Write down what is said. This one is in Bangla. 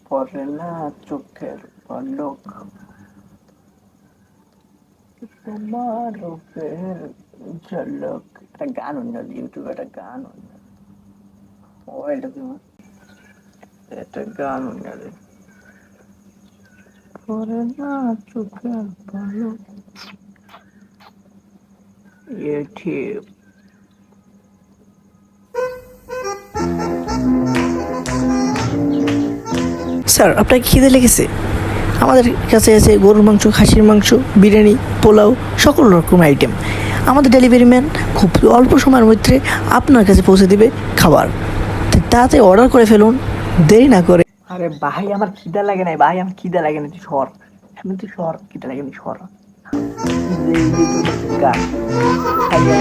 পড়ে না চোখের পলক তোমার রূপের ঝলক। একটা গান উন্নল ইউটিউবে, একটা গান উন্নল মোবাইলটা তোমার, একটা গান উন্নল পড়ে না চোখের পলক ইউটিউব। স্যার, আপনার খিদে লেগেছে? আমাদের কাছে আছে গরুর মাংস, খাসির মাংস, বিরিয়ানি, পোলাও, সকল রকম আইটেম। আমাদের ডেলিভারি ম্যান খুব অল্প সময়ের মধ্যে আপনার কাছে পৌঁছে দিবে খাবার। তাড়াতাড়ি অর্ডার করে ফেলুন, দেরি না করে। আরে ভাই আমার খিদা লাগে নাই, ভাই আমার খিদা লাগে না, তুই সর, আমি তুই সর, খিদা লাগে না, সর। গান খাইয়া